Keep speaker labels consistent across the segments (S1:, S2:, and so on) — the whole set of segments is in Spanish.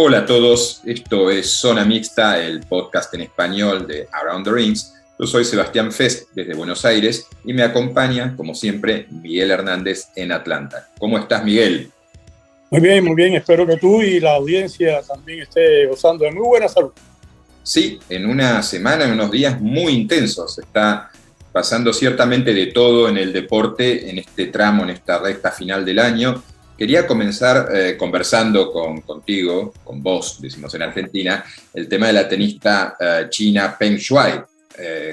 S1: Hola a todos, esto es Zona Mixta, el podcast en español de Around the Rings. Yo soy Sebastián Fest desde Buenos Aires y me acompaña, como siempre, Miguel Hernández en Atlanta. ¿Cómo estás, Miguel?
S2: Muy bien. Espero que tú y la audiencia también esté gozando de muy buena salud.
S1: Sí, en una semana, en unos días muy intensos. Está pasando ciertamente de todo en el deporte, en este tramo, en esta recta final del año. Quería comenzar conversando contigo, con vos, decimos en Argentina, el tema de la tenista china Peng Shuai.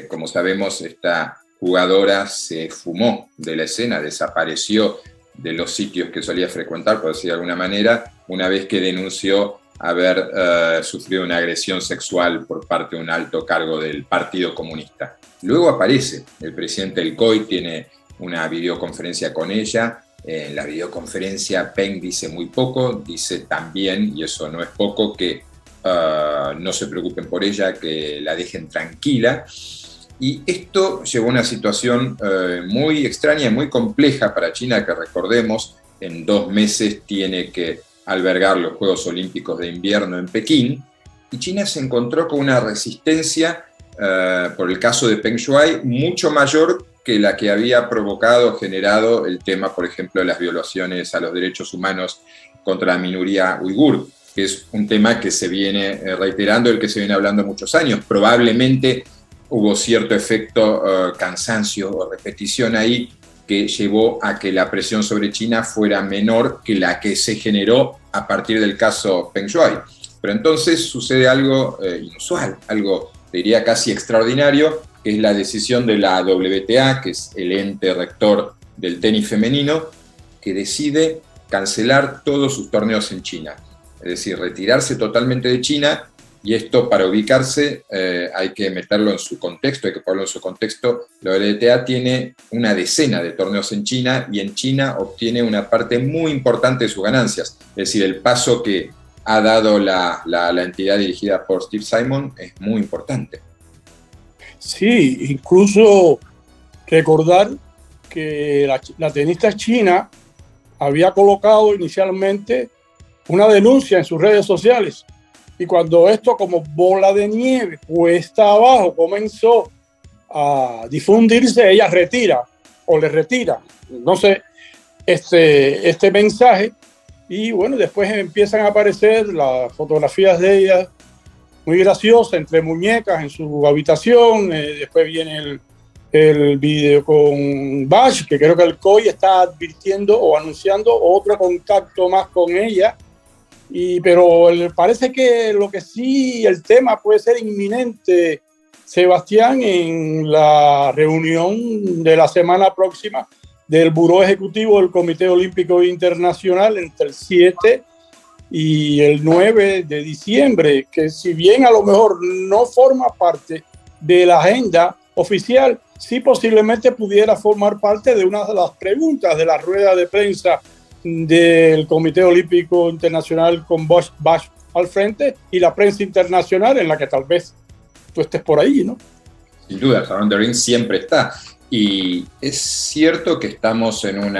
S1: Como sabemos, esta jugadora se fumó de la escena, desapareció de los sitios que solía frecuentar, por decir de alguna manera, una vez que denunció haber sufrido una agresión sexual por parte de un alto cargo del Partido Comunista. Luego aparece el presidente del COI, tiene una videoconferencia con ella. En la videoconferencia Peng dice muy poco, dice también, y eso no es poco, que no se preocupen por ella, que la dejen tranquila. Y esto llevó a una situación muy extraña y muy compleja para China, que recordemos, en 2 meses tiene que albergar los Juegos Olímpicos de Invierno en Pekín, y China se encontró con una resistencia por el caso de Peng Shuai mucho mayor que la que había generado el tema, por ejemplo, de las violaciones a los derechos humanos contra la minoría uigur, que es un tema que se viene reiterando, del que se viene hablando muchos años. Probablemente hubo cierto efecto cansancio o repetición ahí que llevó a que la presión sobre China fuera menor que la que se generó a partir del caso Peng Shuai. Pero entonces sucede algo inusual, algo, diría, casi extraordinario, que es la decisión de la WTA, que es el ente rector del tenis femenino, que decide cancelar todos sus torneos en China. Es decir, retirarse totalmente de China, y esto, para ubicarse, hay que meterlo en su contexto, hay que ponerlo en su contexto. La WTA tiene una decena de torneos en China, y en China obtiene una parte muy importante de sus ganancias. Es decir, el paso que ha dado la entidad dirigida por Steve Simon es muy importante.
S2: Sí, incluso recordar que la tenista china había colocado inicialmente una denuncia en sus redes sociales, y cuando esto, como bola de nieve, cuesta abajo, comenzó a difundirse, ella le retira, no sé, este mensaje, y bueno, después empiezan a aparecer las fotografías de ella muy graciosa, entre muñecas en su habitación. Después viene el video con Bash, que creo que el COI está advirtiendo o anunciando otro contacto más con ella. Pero parece que lo que sí, el tema puede ser inminente, Sebastián, en la reunión de la semana próxima del Buró Ejecutivo del Comité Olímpico Internacional entre el 7 y el 9 de diciembre, que si bien a lo mejor no forma parte de la agenda oficial, sí posiblemente pudiera formar parte de una de las preguntas de la rueda de prensa del Comité Olímpico Internacional, con Bash al frente y la prensa internacional, en la que tal vez tú estés por ahí, ¿no?
S1: Sin duda, Around the Ring siempre está. Y es cierto que estamos en un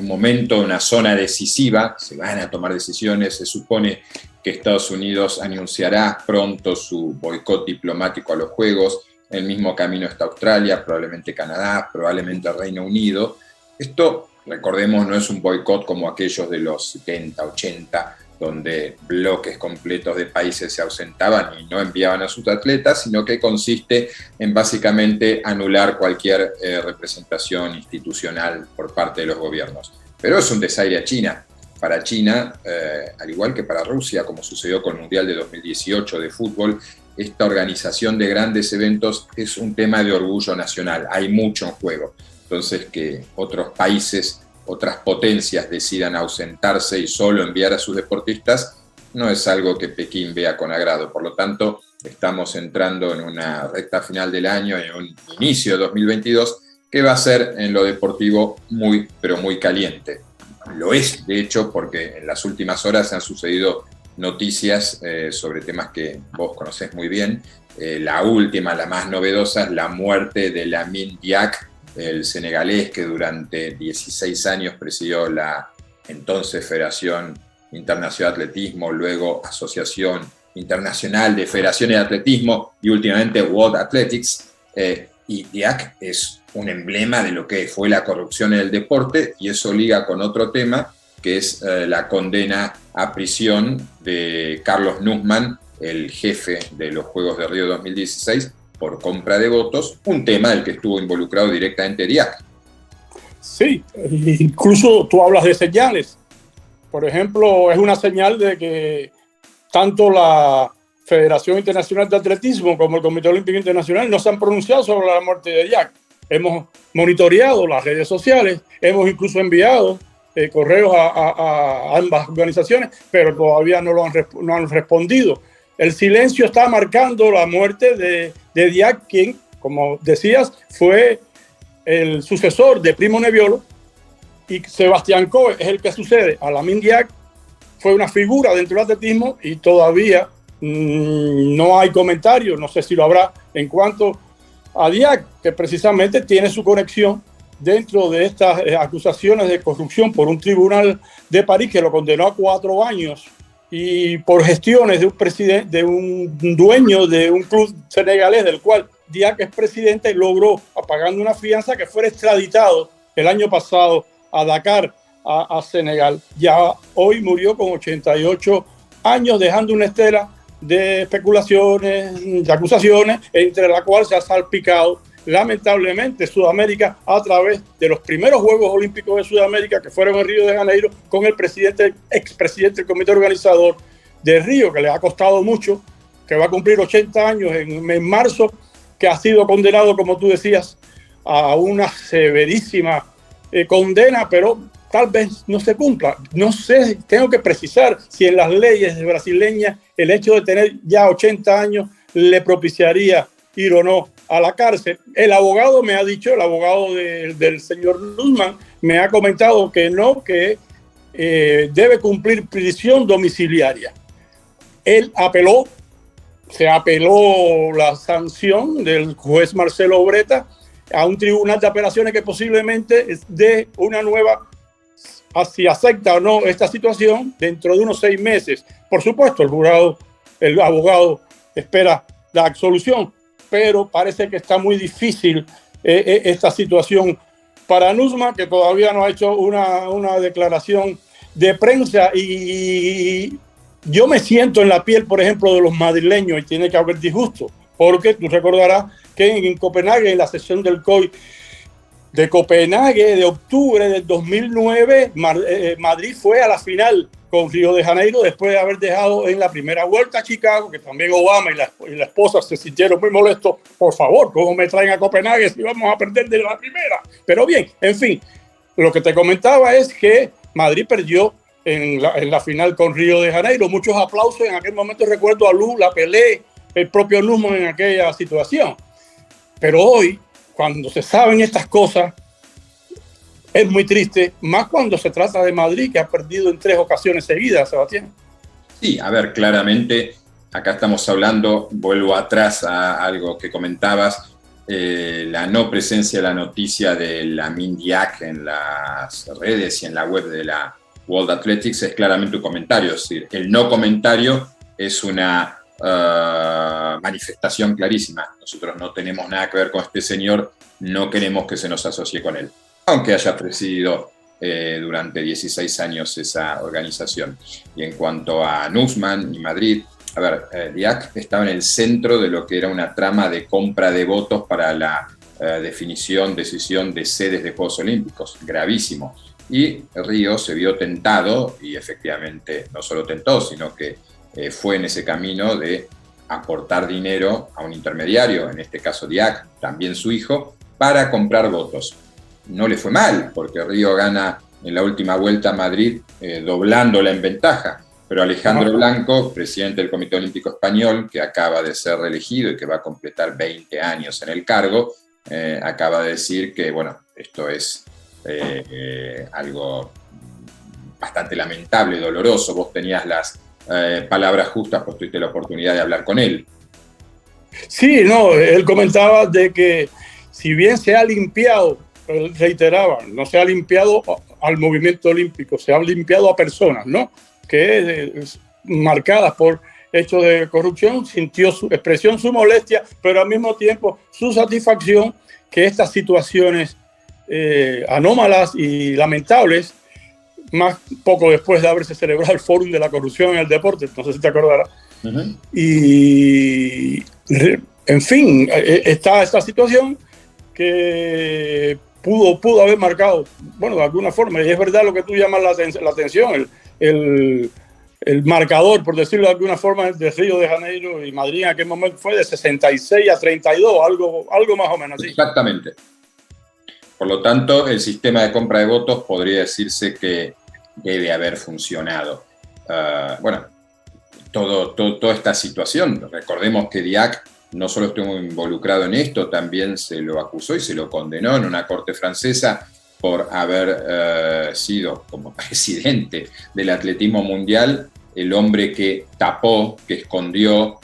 S1: momento, una zona decisiva, se van a tomar decisiones. Se supone que Estados Unidos anunciará pronto su boicot diplomático a los Juegos. En el mismo camino está Australia, probablemente Canadá, probablemente Reino Unido. Esto, recordemos, no es un boicot como aquellos de los 70, 80, donde bloques completos de países se ausentaban y no enviaban a sus atletas, sino que consiste en básicamente anular cualquier representación institucional por parte de los gobiernos. Pero es un desaire a China. Para China, al igual que para Rusia, como sucedió con el Mundial de 2018 de fútbol, esta organización de grandes eventos es un tema de orgullo nacional. Hay mucho en juego. Entonces, que otros países, otras potencias decidan ausentarse y solo enviar a sus deportistas, no es algo que Pekín vea con agrado. Por lo tanto, estamos entrando en una recta final del año, en un inicio de 2022, que va a ser en lo deportivo muy, pero muy caliente. Lo es, de hecho, porque en las últimas horas han sucedido noticias sobre temas que vos conocés muy bien. La última, la más novedosa, es la muerte de Lamine Diack, el senegalés que durante 16 años presidió la entonces Federación Internacional de Atletismo, luego Asociación Internacional de Federaciones de Atletismo y últimamente World Athletics. Y Diak es un emblema de lo que fue la corrupción en el deporte, y eso liga con otro tema, que es la condena a prisión de Carlos Nuzman, el jefe de los Juegos de Río 2016, por compra de votos, un tema del que estuvo involucrado directamente Diak.
S2: Sí, incluso tú hablas de señales. Por ejemplo, es una señal de que tanto la Federación Internacional de Atletismo como el Comité Olímpico Internacional no se han pronunciado sobre la muerte de Diak. Hemos monitoreado las redes sociales, hemos incluso enviado correos a ambas organizaciones, pero todavía no han respondido. El silencio está marcando la muerte de Diak, quien, como decías, fue el sucesor de Primo Neviolo, y Sebastián Coe es el que sucede a Lamine Diak. Fue una figura dentro del atletismo y todavía no hay comentarios, no sé si lo habrá, en cuanto a Diak, que precisamente tiene su conexión dentro de estas acusaciones de corrupción por un tribunal de París que lo condenó a 4 años, y por gestiones de un presidente, de un dueño de un club senegalés del cual Diak es presidente, logró, pagando una fianza, que fuera extraditado el año pasado a Dakar, a Senegal. Ya hoy murió con 88 años, dejando una estela de especulaciones, de acusaciones, entre la cual se ha salpicado lamentablemente Sudamérica a través de los primeros Juegos Olímpicos de Sudamérica, que fueron en Río de Janeiro, con el expresidente del comité organizador de Río, que le ha costado mucho, que va a cumplir 80 años en marzo, que ha sido condenado, como tú decías, a una severísima condena, pero tal vez no se cumpla. No sé, tengo que precisar si en las leyes brasileñas el hecho de tener ya 80 años le propiciaría ir o no a la cárcel. El abogado me ha dicho, el abogado del señor Nuzman, me ha comentado que no, que debe cumplir prisión domiciliaria. Él apeló, se apeló la sanción del juez Marcelo Obreta a un tribunal de apelaciones que posiblemente dé una nueva, si acepta o no esta situación, dentro de unos 6 meses. Por supuesto, el abogado espera la absolución, pero parece que está muy difícil esta situación para Nuzman, que todavía no ha hecho una declaración de prensa. Y yo me siento en la piel, por ejemplo, de los madrileños, y tiene que haber disgusto, porque tú recordarás que en Copenhague, en la sesión del COI de Copenhague de octubre del 2009, Madrid fue a la final con Río de Janeiro, después de haber dejado en la primera vuelta a Chicago, que también Obama y la esposa se sintieron muy molestos. Por favor, ¿cómo me traen a Copenhague si vamos a perder de la primera? Pero bien, en fin, lo que te comentaba es que Madrid perdió en la final con Río de Janeiro. Muchos aplausos en aquel momento, recuerdo a Lula, la Pelé, el propio Nuzman en aquella situación. Pero hoy, cuando se saben estas cosas, es muy triste, más cuando se trata de Madrid, que ha perdido en 3 ocasiones seguidas, Sebastián.
S1: Sí, a ver, claramente, acá estamos hablando, vuelvo atrás a algo que comentabas, la no presencia de la noticia de Lamine Diak en las redes y en la web de la World Athletics es claramente un comentario, es decir, el no comentario es una manifestación clarísima. Nosotros no tenemos nada que ver con este señor, no queremos que se nos asocie con él, aunque haya presidido durante 16 años esa organización. Y en cuanto a Nuzman y Madrid, a ver, Diak estaba en el centro de lo que era una trama de compra de votos para la decisión de sedes de Juegos Olímpicos, gravísimo. Y Río se vio tentado, y efectivamente no solo tentó, sino que fue en ese camino de aportar dinero a un intermediario, en este caso Diak, también su hijo, para comprar votos. No le fue mal, porque Río gana en la última vuelta a Madrid, doblándola en ventaja. Pero Alejandro Blanco, presidente del Comité Olímpico Español, que acaba de ser reelegido y que va a completar 20 años en el cargo, acaba de decir que, bueno, esto es algo bastante lamentable, doloroso. Vos tenías las palabras justas, pues tuviste la oportunidad de hablar con él.
S2: Sí, no, él comentaba de que si bien se ha limpiado, reiteraba, no se ha limpiado al movimiento olímpico, se ha limpiado a personas, ¿no? que marcadas por hechos de corrupción, expresión su molestia, pero al mismo tiempo su satisfacción que estas situaciones anómalas y lamentables, más poco después de haberse celebrado el Fórum de la Corrupción en el Deporte, no sé si te acordarás, y en fin, está esta situación que pudo haber marcado, bueno, de alguna forma, y es verdad lo que tú llamas la atención, el marcador, por decirlo de alguna forma, de Río de Janeiro y Madrid en aquel momento fue de 66 a 32, algo más o menos así.
S1: Exactamente. Por lo tanto, el sistema de compra de votos podría decirse que debe haber funcionado. Bueno, toda esta situación, recordemos que Diac no solo estuvo involucrado en esto, también se lo acusó y se lo condenó en una corte francesa por haber sido, como presidente del atletismo mundial, el hombre que tapó, que escondió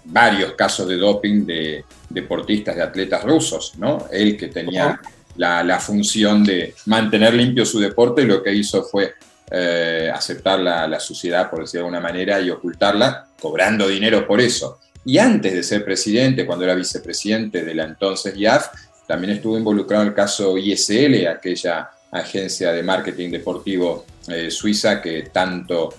S1: varios casos de doping de deportistas, de atletas rusos, ¿no? Él que tenía la función de mantener limpio su deporte, lo que hizo fue aceptar la suciedad, por decirlo de alguna manera, y ocultarla, cobrando dinero por eso. Y antes de ser presidente, cuando era vicepresidente de la entonces IAF, también estuvo involucrado en el caso ISL, aquella agencia de marketing deportivo suiza que tanto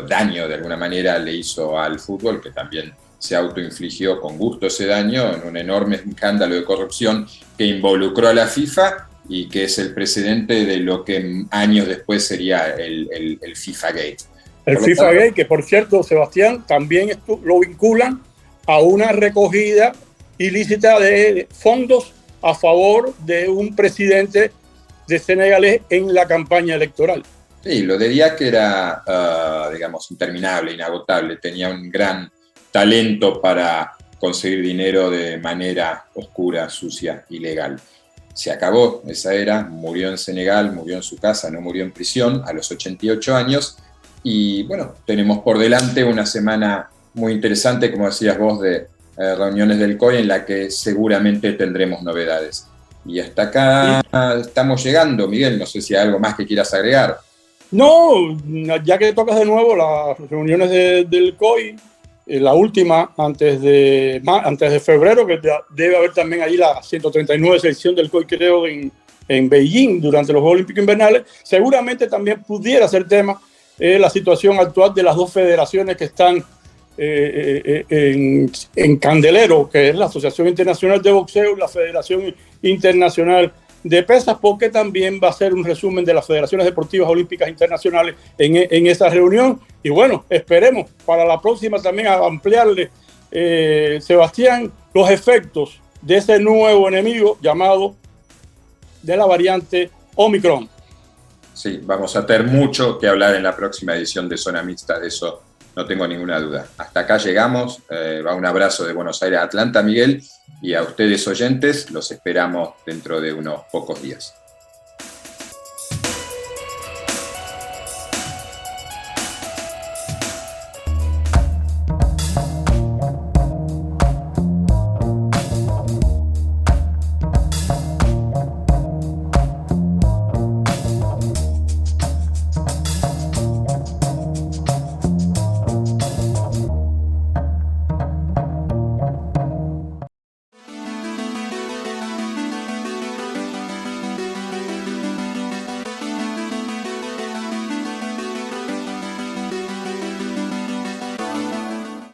S1: daño de alguna manera le hizo al fútbol, que también se autoinfligió con gusto ese daño en un enorme escándalo de corrupción que involucró a la FIFA y que es el precedente de lo que años después sería el FIFA Gate.
S2: El FIFA Gate, que por cierto, Sebastián, también lo vinculan a una recogida ilícita de fondos a favor de un presidente de senegalés en la campaña electoral.
S1: Sí, lo de Diac era, digamos, interminable, inagotable. Tenía un gran talento para conseguir dinero de manera oscura, sucia, ilegal. Se acabó esa era, murió en Senegal, murió en su casa, no murió en prisión a los 88 años. Y bueno, tenemos por delante una semana muy interesante, como decías vos, de reuniones del COI en la que seguramente tendremos novedades. Y hasta acá estamos llegando. Miguel, no sé si hay algo más que quieras agregar.
S2: No, ya que tocas de nuevo las reuniones del COI, la última antes de febrero, que debe haber también ahí la 139 sección del COI, creo, en Beijing durante los Juegos Olímpicos Invernales, seguramente también pudiera ser tema la situación actual de las dos federaciones que están en candelero, que es la Asociación Internacional de Boxeo y la Federación Internacional de Pesas, porque también va a ser un resumen de las Federaciones Deportivas Olímpicas Internacionales en esa reunión. Y bueno, esperemos para la próxima también ampliarle, Sebastián, los efectos de ese nuevo enemigo llamado de la variante Omicron.
S1: Sí, vamos a tener mucho que hablar en la próxima edición de Zona Mixta, de eso no tengo ninguna duda. Hasta acá llegamos, va un abrazo de Buenos Aires a Atlanta, Miguel, y a ustedes oyentes los esperamos dentro de unos pocos días.